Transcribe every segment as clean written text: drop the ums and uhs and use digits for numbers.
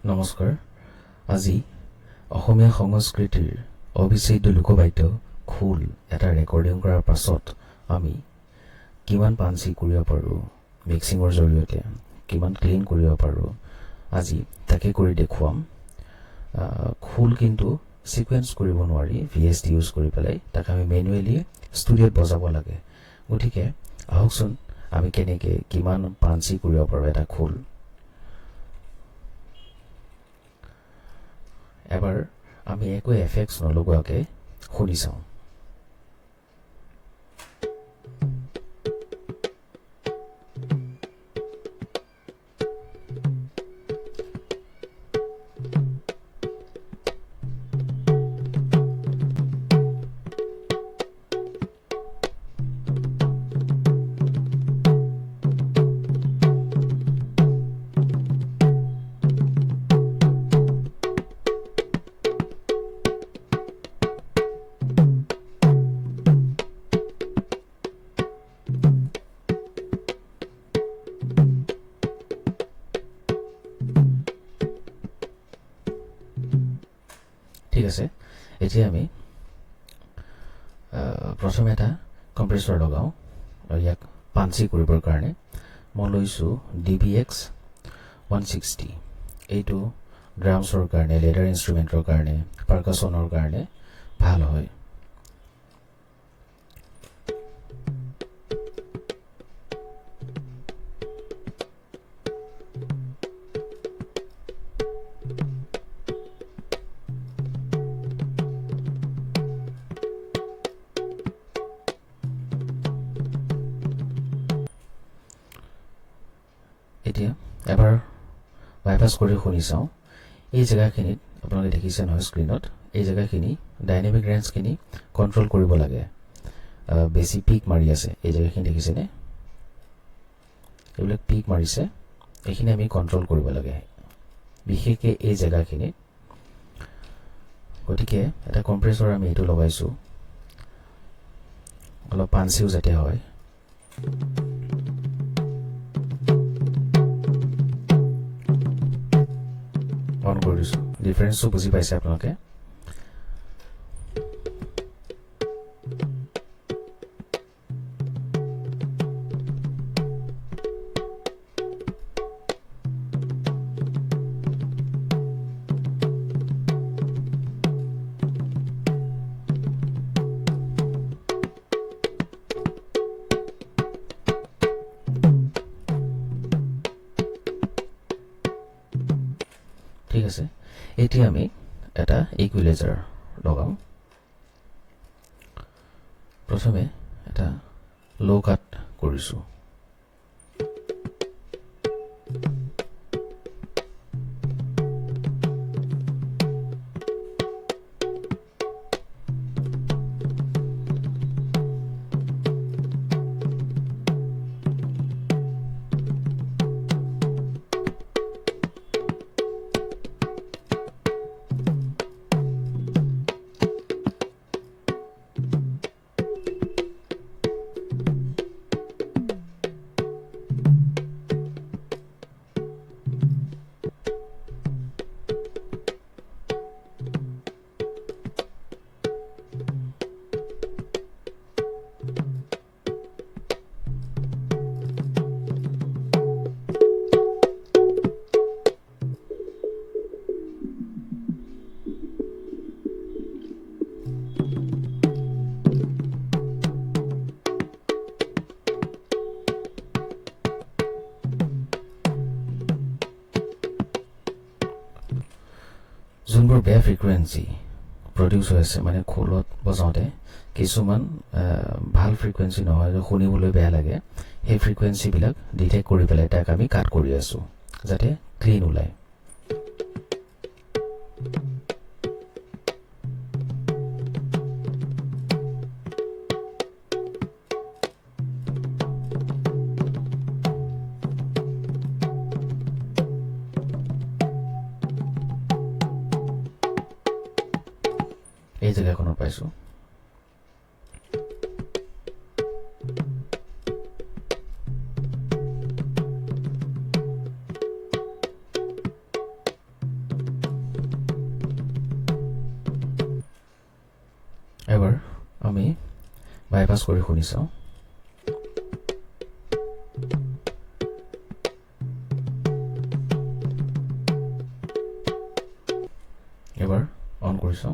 নমস্কাৰ আজি অসমীয়া সংস্কৃতিৰ অবিচ্ছেদ্য লোকবাদ্য খোল এটা ৰেকৰ্ডিং কৰাৰ পাছত আমি কিমান পাঞ্চি কৰিব পাৰোঁ মিক্সিঙৰ জৰিয়তে কিমান ক্লিন কৰিব পাৰোঁ আজি তাকে কৰি দেখুৱাম খোল কিন্তু সিকুৱেন্স কৰিব নোৱাৰি VST ইউজ কৰি পেলাই তাক আমি মেনুৱেলি ষ্টুডিঅ'ত বজাব লাগে গতিকে আহকচোন আমি কেনেকৈ কিমান পাঞ্চি কৰিব পাৰোঁ এটা খোল এবাৰ আমি একো এফেক্টছ নলগোৱাকৈ শুনি চাওঁ ঠিক আছে এতিয়া আমি প্ৰথমে এটা কম্প্ৰেছৰ লগাওঁ ইয়াক পাঞ্চি কৰিবৰ কাৰণে মই লৈছোঁ DBX 160 এইটো ড্ৰামছৰ কাৰণে লেডাৰ ইনষ্ট্ৰুমেণ্টৰ কাৰণে পাৰ্কাছনৰ কাৰণে ভাল হয় এতিয়া এবাৰ বাইপাছ কৰি শুনি চাওঁ এই জেগাখিনিত আপোনালোকে দেখিছে নহয় স্ক্ৰীনত এই জেগাখিনি ডাইনামিক ৰেঞ্জখিনি কণ্ট্ৰল কৰিব লাগে বেছি পিক মাৰি আছে এই জেগাখিনি দেখিছেনে এইবিলাক পিক মাৰিছে এইখিনি আমি কণ্ট্ৰল কৰিব লাগে বিশেষকৈ এই জেগাখিনিত গতিকে এটা কম্প্ৰেছৰ আমি এইটো লগাইছোঁ অলপ পাঞ্চিও যাতে হয় অন কৰি দিছোঁ ডিফাৰেঞ্চটো বুজি পাইছে আপোনালোকে ঠিক আছে এতিয়া আমি এটা ইকুৱেলাইজাৰ লগাওঁ প্ৰথমে এটা ল' কাট কৰিছোঁ যোনবোৰ বেয়া ফ্ৰিকুৱেঞ্চি প্ৰডিউচ হৈ আছে মানে খোলত বজাওঁতে কিছুমান ভাল ফ্ৰিকুৱেঞ্চি নহয় শুনিবলৈ বেয়া লাগে সেই ফ্ৰিকুৱেঞ্চিবিলাক ডিটেক্ট কৰি পেলাই তাক আমি কাট কৰি আছোঁ যাতে ক্লিন ওলায় এই জেগাখনত পাইছোঁ আমি বাইপাস কৰি শুনিছো এবাৰ অন কৰিছো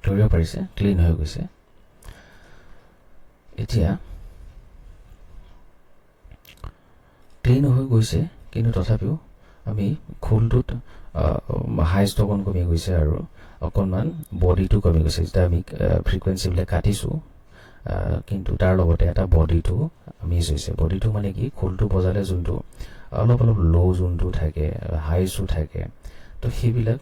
ধৰিব পাৰিছে ক্লিন হৈ গৈছে এতিয়া ক্লিন হৈ গৈছে কিন্তু তথাপিও আমি খোলটোত হাইষ্ট অকণ কমি গৈছে আৰু অকণমান বডিটো কমি গৈছে যেতিয়া আমি ফ্ৰিকুৱেঞ্চিবিলাক কাটিছোঁ কিন্তু তাৰ লগতে এটা বডিটো মিছ হৈছে বডিটো মানে কি খোলটো বজালে যোনটো অলপ অলপ ল' যোনটো থাকে হাইছো থাকে তো সেইবিলাক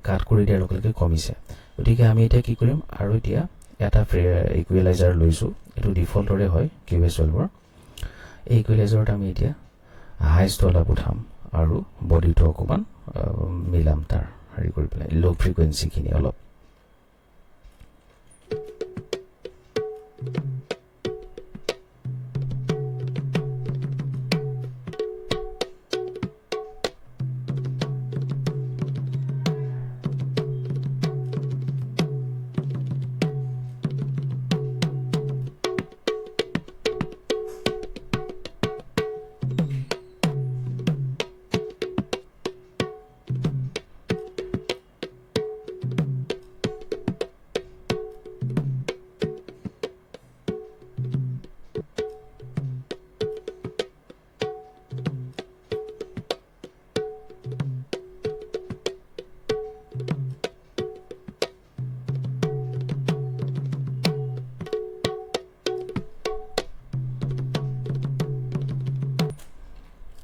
কাট কৰি দিয়াৰ লগে লগে কমিছে গতিকে আমি এতিয়া কি কৰিম আৰু এতিয়া এটা ইকুৱেলাইজাৰ লৈছোঁ এইটো ডিফল্টৰে হয় কিউবেছ 12ৰ এই ইকুৱেলাইজাৰত আমি এতিয়া হাইষ্ট অলপ উঠাম আৰু বডিটো অকণমান মিলাম তাৰ হেৰি কৰি পেলাই ল' ফ্ৰিকুৱেঞ্চিখিনি অলপ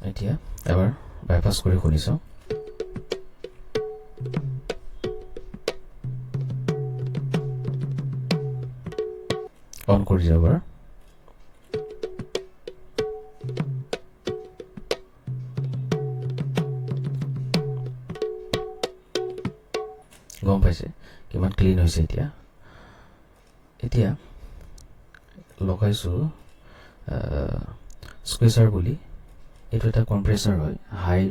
এতিয়া এবাৰ বাইপাস কৰি শুনিছো অন কৰি যাওঁ এবাৰ গম পাইছে কিমান ক্লিন হৈছে এতিয়া লগাইছো স্কুইজাৰ বুলি এইটো এটা কম্প্ৰেছৰ হয় হাই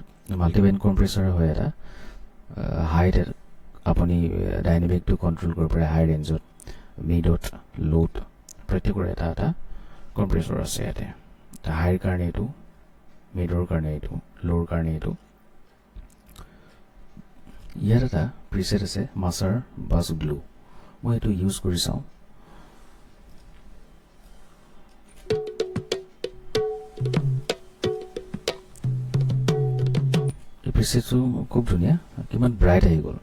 মাল্টিবেণ্ড কম্প্ৰেছৰ হয় এটা হাইত আপুনি ডাইনামিকটো কণ্ট্ৰল কৰিব পাৰে হাই ৰেঞ্জত মিডত লোত প্ৰত্যেকৰ এটা এটা কম্প্ৰেছৰ আছে ইয়াতে হাইৰ কাৰণে এইটো মিডৰ কাৰণে এইটো ল'ৰ কাৰণে এইটো ইয়াত এটা প্ৰিছেট আছে মাছাৰ বাছ গ্লু মই এইটো ইউজ কৰি চাওঁ এই প্ৰিছেটটো খুব ধুনীয়া কিমান ব্ৰাইট আহি গ'ল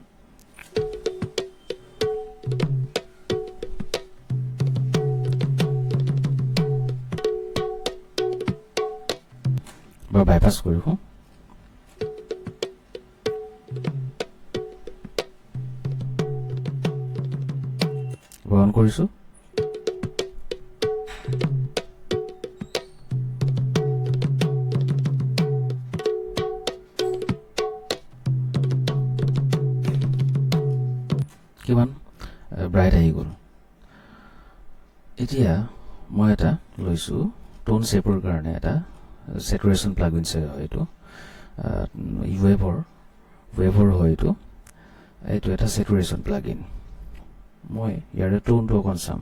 বা বাইপাছ কৰি হওঁ গ্ৰহণ কৰিছোঁ কিমান ব্ৰাইট আহি গ'ল এতিয়া মই এটা লৈছোঁ টোন শ্বেপৰ কাৰণে এটা চেটুৰেশ্যন প্লাগইন হয় এইটো ৱেভৰ হয় এইটো এটা চেটুৰেশ্যন প্লাগইন মই ইয়াৰে টোনটো অকণ চাম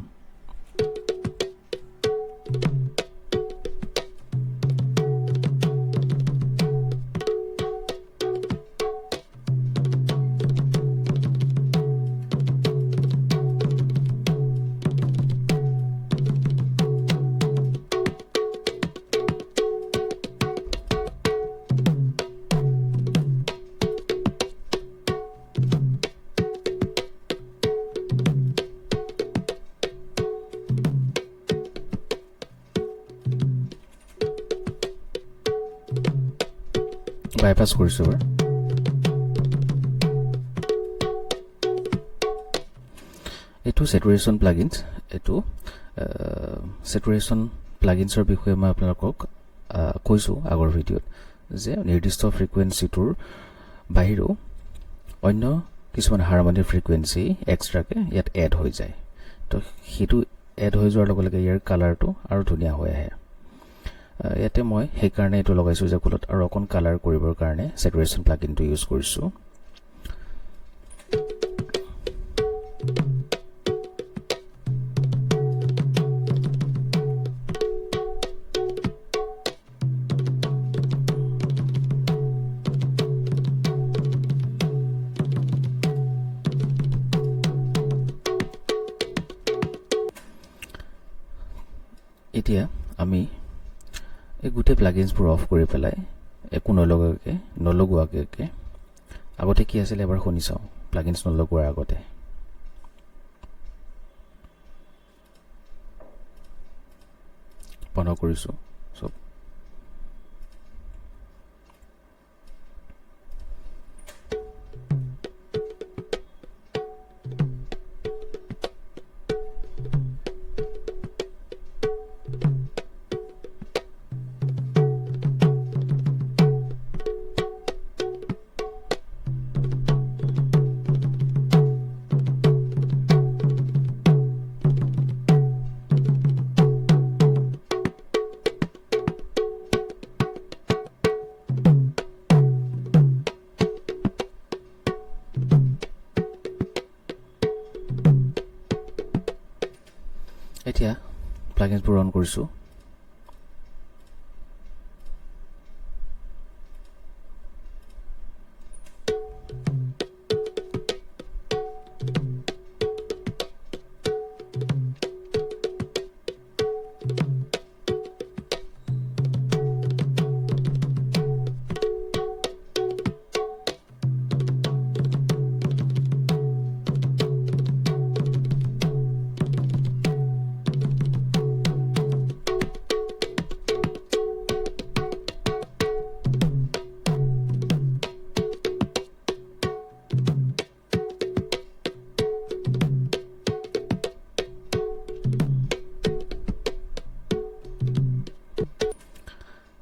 বাইপাছ কৰিছোঁ বাৰু এইটো চেটুৰেশ্যন প্লাগইনছ এইটো চেটুৰেশ্যন প্লাগইনছৰ বিষয়ে মই আপোনালোকক কৈছোঁ আগৰ ভিডিঅ'ত যে নিৰ্দিষ্ট ফ্ৰিকুৱেঞ্চিটোৰ বাহিৰেও অন্য কিছুমান হাৰমনিৰ ফ্ৰিকুৱেঞ্চি এক্সট্ৰাকৈ ইয়াত এড হৈ যায় তো সেইটো এড হৈ যোৱাৰ লগে লগে ইয়াৰ কালাৰটো আৰু ধুনীয়া হৈ আহে ইয়াতে মই সেইকাৰণে এইটো লগাইছোঁ যে খোলত আৰু অকণ কালাৰ কৰিবৰ কাৰণে স্যাচুৰেশ্যন প্লাগইনটো ইউজ কৰিছোঁ এতিয়া আমি এই গোটেই প্লাগইনছবোৰ অফ কৰি পেলাই একো নলগোৱাকৈ আগতে কি আছিল এবাৰ শুনি চাওঁ প্লাগইনছ নলগোৱাৰ আগতে বন্ধ কৰিছোঁ চব এতিয়া প্লাগইনছবোৰ অন কৰিছোঁ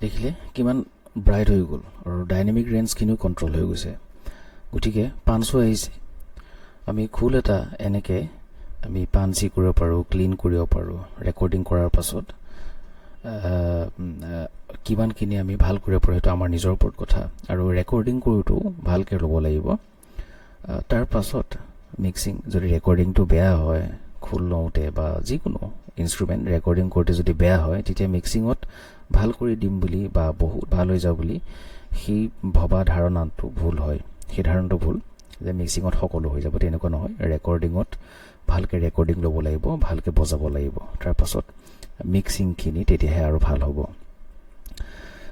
দেখিলে কিমান ব্ৰাইট হৈ গ'ল আৰু ডাইনামিক ৰেঞ্জখিনিও কণ্ট্ৰল হৈ গৈছে গতিকে 500 আহিছে আমি খোল এটা এনেকৈ আমি পাঞ্চি কৰিব পাৰোঁ ক্লিন কৰিব পাৰোঁ ৰেকৰ্ডিং কৰাৰ পাছত কিমানখিনি আমি ভাল কৰিব পাৰোঁ সেইটো আমাৰ নিজৰ ওপৰত কথা আৰু ৰেকৰ্ডিং কৰোঁতেও ভালকৈ ল'ব লাগিব তাৰ পাছত মিক্সিং যদি ৰেকৰ্ডিংটো বেয়া হয় খোল লওঁতে বা যিকোনো ইনষ্ট্ৰুমেণ্ট ৰেকৰ্ডিং কৰোঁতে যদি বেয়া হয় তেতিয়া মিক্সিঙত ভাল কৰি দিম বুলি বা বহুত ভাল হৈ যাব বুলি সেই ভবা ধাৰণাটো ভুল হয় সেই ধাৰণাটো ভুল যে মিক্সিঙত সকলো হৈ যাব তেনেকুৱা নহয় ৰেকৰ্ডিঙত ভালকৈ ৰেকৰ্ডিং ল'ব লাগিব ভালকৈ বজাব লাগিব তাৰ পাছত মিক্সিংখিনি তেতিয়াহে আৰু ভাল হ'ব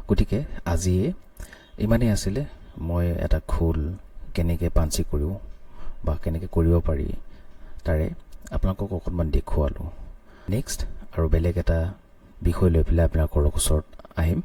গতিকে আজিয়ে ইমানেই আছিলে মই এটা খোল কেনেকৈ পাঞ্চি কৰোঁ বা কেনেকৈ কৰিব পাৰি তাৰে আপোনালোকক অকণমান দেখুৱালোঁ নেক্সট আৰু বেলেগ এটা বিষয় লৈ পেলাই আপোনালোকৰ ওচৰত আহিম